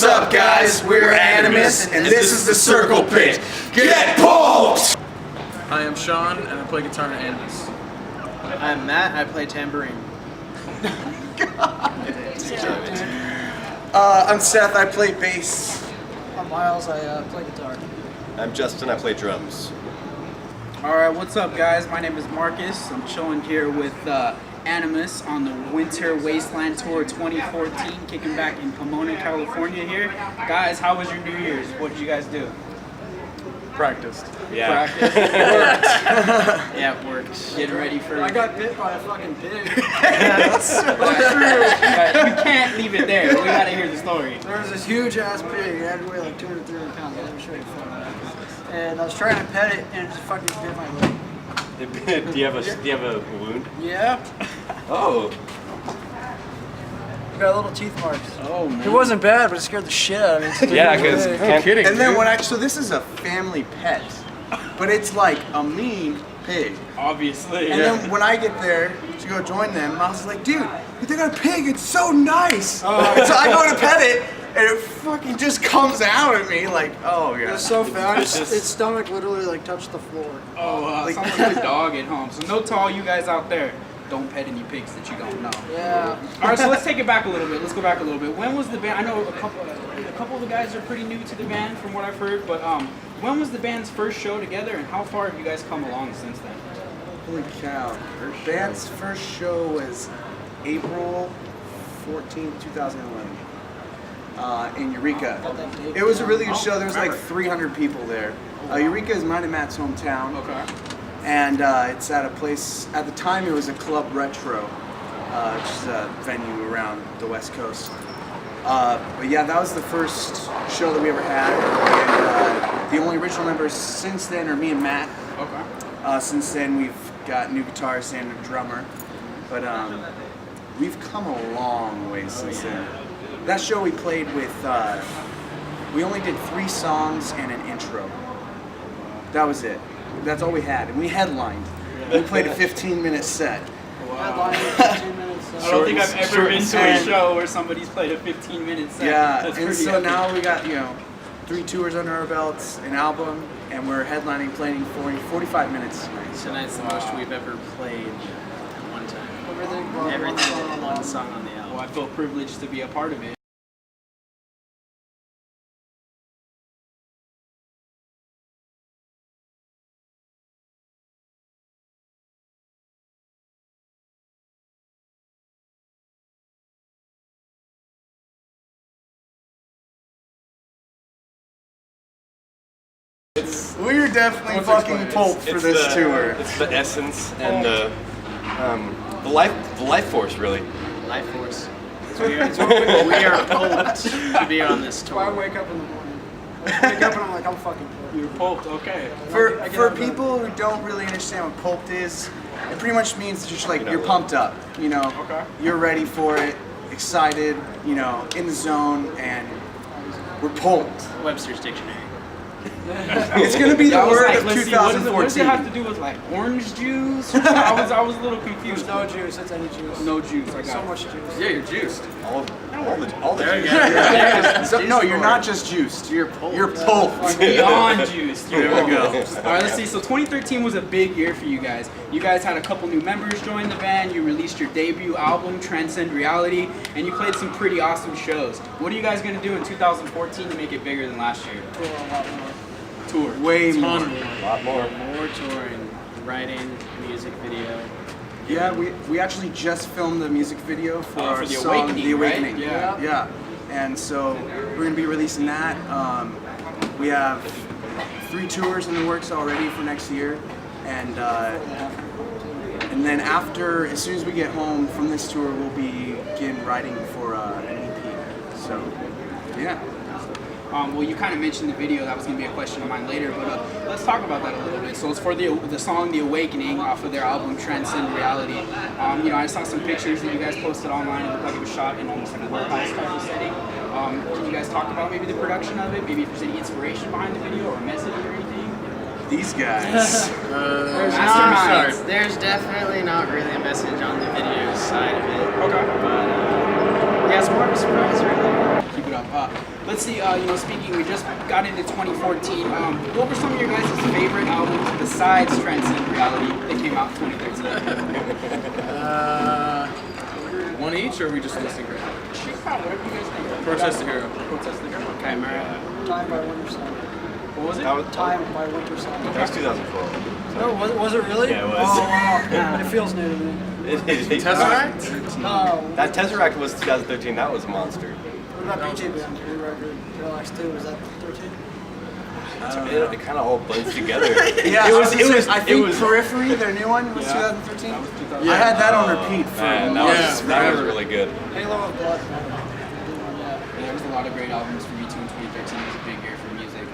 What's up, guys? We're Ænimus, and this is the Circle Pit. Get pumped! Hi, I'm Sean, and I play guitar in Ænimus. I'm Matt, I play tambourine. I'm Seth, I play bass. I'm Miles, I play guitar. I'm Justin, I play drums. Alright, what's up guys? My name is Marcus. I'm chilling here with Ænimus on the Winter Wasteland Tour 2014, kicking back in Pomona, California here. Guys, how was your New Year's? What did you guys do? Practiced. Yeah. Practice? Worked. Yeah, it worked. Getting ready for... I got bit by a fucking pig. That's so true. We can't leave it there. We gotta hear the story. There was this huge ass pig. It had to weigh like 200, 300 pounds. I'll never show you a photo. And I was trying to pet it and it just fucking bit my leg. Do you have a wound? Yeah. Oh. Got little teeth marks. Oh man. It wasn't bad, but it scared the shit out of me. Yeah, because No kidding. And then so this is a family pet, but it's like a mean pig. Obviously. And then when I get there to go join them, I was like, dude, they got a pig, it's so nice. So I go to pet it, and it fucking just comes out at me like, oh It yeah. was so fast. Its stomach literally like touched the floor. Oh, someone with a dog at home. So note to all you guys out there, don't pet any pigs that you don't know. Yeah. All right, so let's take it back a little bit. Let's go back a little bit. When was the band? I know a couple of the guys are pretty new to the band, from what I've heard. But when was the band's first show together, and how far have you guys come along since then? Holy cow. Band's first show was April 14th, 2011. In Eureka. It was a really good show. There was like 300 people there. Eureka is mine and Matt's hometown. Okay. And it's at a place, at the time it was a Club Retro, which is a venue around the West Coast. But yeah, that was the first show that we ever had. And the only original members since then are me and Matt. Okay. Since then we've got new guitarist and a drummer. But we've come a long way since then. That show we played with, we only did 3 songs and an intro. That was it. That's all we had, and we headlined. We played a 15-minute set. Wow. Headline 15 minutes. I don't think I've ever short been and to a sweet. show where somebody's played a 15-minute set. Yeah, That's and pretty so epic. now we got 3 tours under our belts, an album, and we're headlining, playing 45 minutes tonight. Tonight's the most we've ever played at one time. Everything but Everything one song but on one the song on the album. Well, I feel privileged to be a part of it. We're definitely fucking pulped for this tour. It's the essence and the life force, really. Life Force. We are pumped to be on this So I tour. wake up in the morning. I wake up and I'm like, I'm fucking pulped. You're pulped, okay. For people who don't really understand what pulped is, it pretty much means just like you're pumped up, Okay. You're ready for it, excited, in the zone, and we're pulped. Webster's Dictionary. It's gonna be the I was word like, of let's see, what does it have 2014. to do with like orange juice? I was a little confused. There's no juice, it's any juice. No juice. I got So it. much juice. Yeah, you're juiced. All the juice. So, no, you're not just juiced. You're pulped. Beyond juiced. You're There we go. pulped. All right, let's see. So 2013 was a big year for you guys. You guys had a couple new members join the band. You released your debut album, Transcend Reality, and you played some pretty awesome shows. What are you guys gonna do in 2014 to make it bigger than last year? Tour a lot more. Tour. Way more. A lot more. More touring, writing, music video. Yeah, we actually just filmed the music video for our For The song, Awakening, The Awakening. right? Yeah. And so we're gonna be releasing that. We have 3 tours in the works already for next year, and then after, as soon as we get home from this tour, we'll begin writing for an EP. So, yeah. Well, you kind of mentioned the video. That was going to be a question of mine later, but let's talk about that a little bit. So it's for the song "The Awakening" off of their album "Transcend Reality." I saw some pictures that you guys posted online. It looked like it was shot in almost like a warehouse type of setting. Can you guys talk about maybe the production of it? Maybe if there's any inspiration behind the video or a message or anything? These guys. Masterminds. There's definitely not really a message on the video side of it. Okay. But yeah, it's more of a surprise, really. Keep it up. Let's see. Speaking, we just got into 2014. What were some of your guys' favorite albums besides Transcend Reality that came out in 2013? One each, or are we just listing right now? Whatever you guys think. Protest the Hero. Protest the Hero. Okay, Meyer. Time by Winter Sun. What was it? That was, Time by Winter Sun. that was 2012. No, was it really? Yeah, it was. Oh, wow. It feels new to me. Tesseract? That Tesseract was 2013. That was a monster. What about BJ Band? Your record, Relax 2, was that 13? It kind of all blends together. Yeah, it I think was Periphery, their new one, was 2013. That was 2013. I had that on repeat for Man, months. that was really good. Halo of Blood. Yeah. There was a lot of great albums for me too in 2013. It was a big year for music.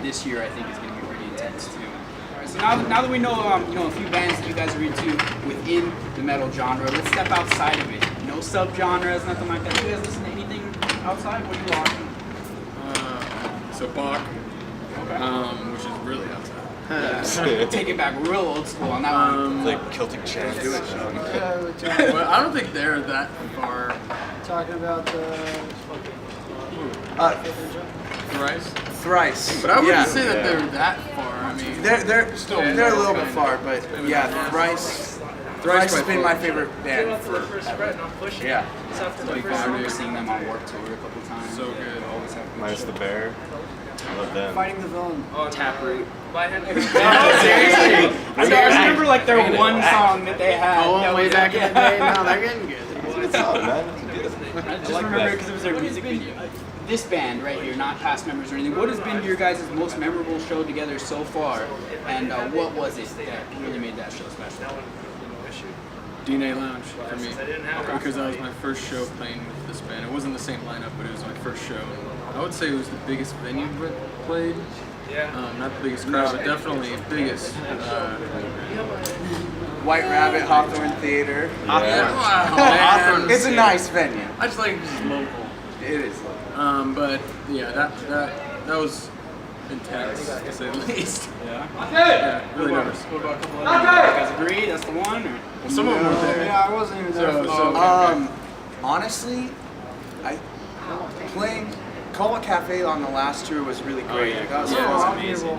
This year I think is going to be pretty intense too. All right, so now that we know a few bands that you guys are into within the metal genre, let's step outside of it. No sub-genres, nothing like that. Do you guys listen to anything outside? What are you watching? So Bach, Okay. which is really outside. Take it back real old school on that one. Like Celtic chants. Yeah, Well, I don't think they're that far. talking about Thrice. Thrice. But I wouldn't yeah. say that they're that far. I mean, They're a little bit kinda. far, but yeah, Thrice has been my favorite band for yeah. I remember seeing them on Warped Tour a couple times. So good. Always have good Minus the Bear. I love them. Fighting the Villain. Taproot. Seriously? I remember like their one song that they had. that Way was back in the day. No, they're getting good. It's good, man. It's good. I just remember because it was their music video. This band right here, not past members or anything, what has been your guys' most memorable show together so far? And what was it that really made that show special? DNA Lounge for me, because that was my first show playing with this band. It wasn't the same lineup, but it was my first show. I would say it was the biggest venue we played. Not the biggest crowd, but definitely biggest. White Rabbit, Hawthorne Theater. Hawthorne. It's a nice venue. I just like just local. It is. But yeah, that was intense to say the least. Yeah. Yeah, really nervous. What about a couple of you guys agree? That's the one? Or? Well, some of them were there. Yeah, I wasn't even there. Honestly, playing Call It Cafe on the last tour was really great. That was fun. Unbelievable.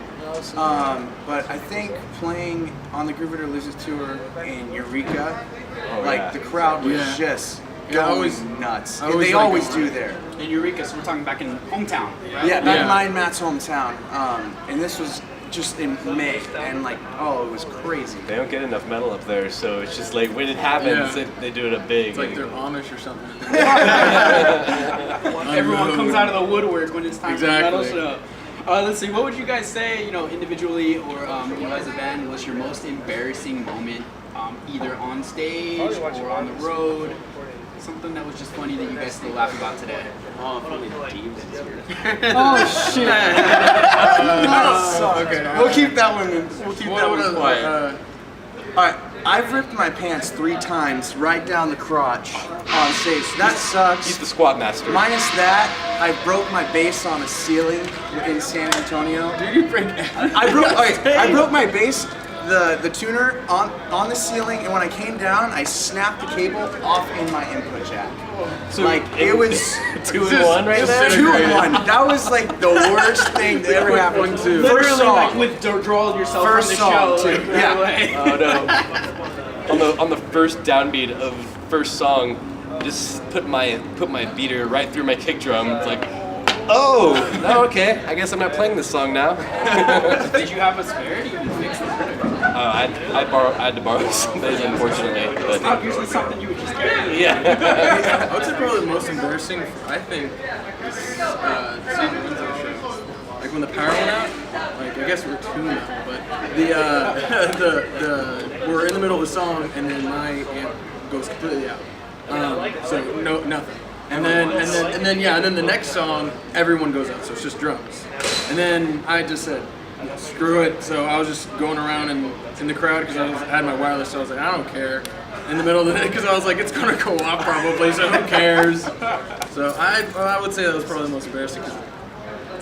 But I think playing on the Groove It or Lose It tour in Eureka, the crowd was just going nuts. They always do there. In Eureka, so we're talking back in hometown. Right? Yeah, back in mine and Matt's hometown. And this was just in May, and it was crazy. They don't get enough metal up there, so it's just like when it happens, they do it a big. It's like they're Amish or something. Everyone comes out of the woodwork when it's time for a metal Exactly. show. Let's see, what would you guys say, individually or as a band, was your most embarrassing moment, either on stage or on the road? Something that was just funny that you guys still laugh about today. Oh, probably Deems this year. Oh, shit. Okay. We'll keep that one. We'll keep that one What quiet. All right, I've ripped my pants 3 times right down the crotch on stage. That He's sucks. the squat master. Minus that, I broke my bass on a ceiling in San Antonio. Did you break? I broke my bass, the tuner on the ceiling, and when I came down, I snapped the cable off in my input jack. So It was 2 in 1 right there. 2 in 1. That was the worst thing that ever happened. One, two. First Literally, song. withdrawal yourself First from the song, show. too. Right Yeah. away. Oh no! On the first downbeat of first song, just put my beater right through my kick drum. It's like, oh, okay. I guess I'm not playing this song now. Did you have a spare? Did you even fix it? I had to borrow some days, unfortunately. It's not But usually something you would just carry. yeah. I would say probably the most embarrassing, I think, is seeing the Windsor shows. Like when the power went out, I guess we're 2 now, but we're in the middle of the song and then my amp goes completely out. So nothing. And then the next song, everyone goes out, so it's just drums. And then I just said, screw it. So I was just going around in the crowd because I had my wireless, so I was like, I don't care. In the middle of the day, because I was like, it's gonna go off probably, so who cares? So I would say that was probably the most embarrassing. 'Cause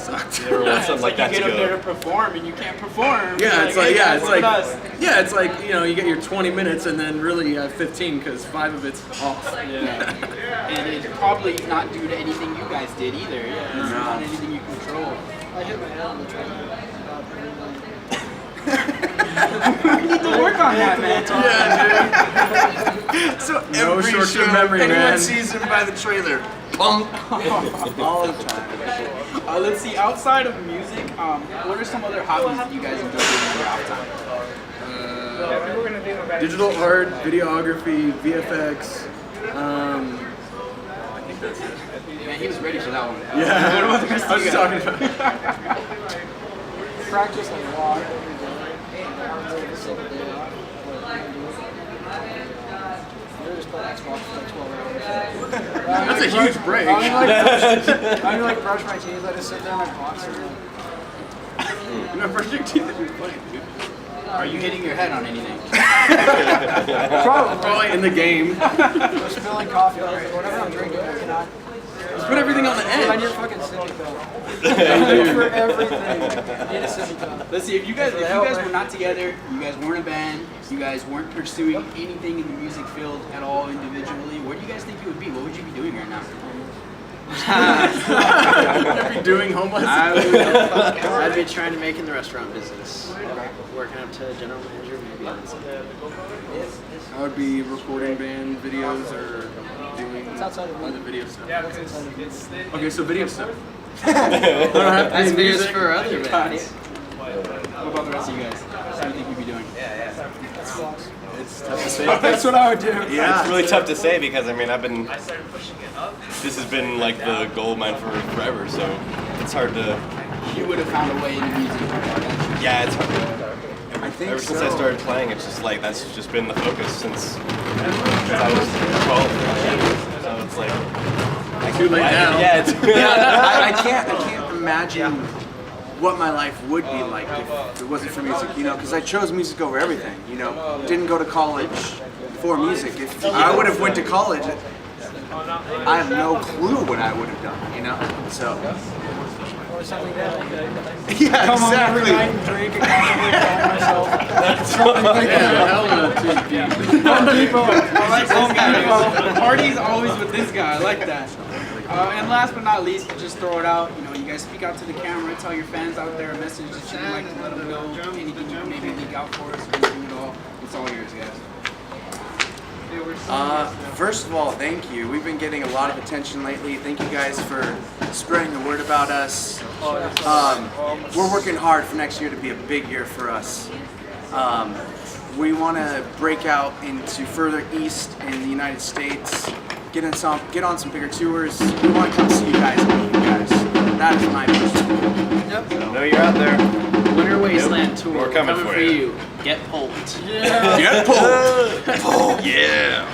sucked. You never want something like that You to get up there to go. perform and you can't perform. Yeah, it's You're like, "Hey, yeah, guys, it's look like, at us." yeah, it's like, you know, you get your 20 minutes and then really you have 15 because 5 of it's off. Yeah. And it's probably not due to anything you guys did either. Yeah, it's not anything you control. I hit my head on the treadmill. You need to work on that, man. So No every short-term show, memory, anyone man. sees him by the trailer. Punk. All the time. Let's see, outside of music, what are some other hobbies that you guys enjoy doing in your off time? Digital art, videography, VFX. I think that's it. Man, he was ready for that one. Yeah, What about the rest I of was you just guys? talking about. Practice like walk every day. Every single day. You're just playing Xbox for like 12 hours. That's a huge break. I don't like brush my teeth. I just sit there in my boxer. You know, brush your teeth as you're playing, dude. Are you hitting your head on anything? Probably in the game. Or spilling coffee on it. Whatever I'm drinking, I cannot. Just put everything on the Put on your edge. fucking sippy cup. For everything. Need a sippy cup. Let's see, if you guys were not together, you guys weren't a band, you guys weren't pursuing anything in the music field at all individually, where do you guys think you would be? What would you be doing right now? You'd be doing homeless. I'd be trying to make in the restaurant business. Working up to general manager, maybe on something. I would be recording band videos or doing outside of other video stuff. It's Okay, so video stuff. I don't have to That's do videos music. for other bands. What about the rest of you guys? What do you think you'd be doing? It's tough to say. That's what I would do. Yeah. It's really tough to say because I mean this has been like the goal of mine for forever, so it's hard to. You would have found a way into music. Yeah, it's hard. I think Ever since so. I started playing, it's just like that's just been the focus since I was 12. So it's like Too late now. yeah, it's I can't imagine what my life would be like if it wasn't for music, you know, because I chose music over everything, you know. Didn't go to college for music. If I would have went to college, I have no clue what I would have done, you know. So Or something that yeah, come home every night exactly. and drink and constantly find myself. Yeah, hell no, dude. Home Depot. I like this guy. The party's always with this guy. I like that. And last but not least, just throw it out. You know, you guys speak out to the camera, tell your fans out there a message that you'd like to let them know. Anything you can maybe leak out for us, or anything at all. It's all yours, guys. First of all, thank you. We've been getting a lot of attention lately. Thank you guys for spreading the word about us. We're working hard for next year to be a big year for us. We want to break out into further east in the United States, get on some bigger tours. We want to come see you guys and meet you guys. That is my mission. No, you're out there. Winter Wasteland Tour. We're coming for you. Get pulped. Get pulled. Oh, yeah.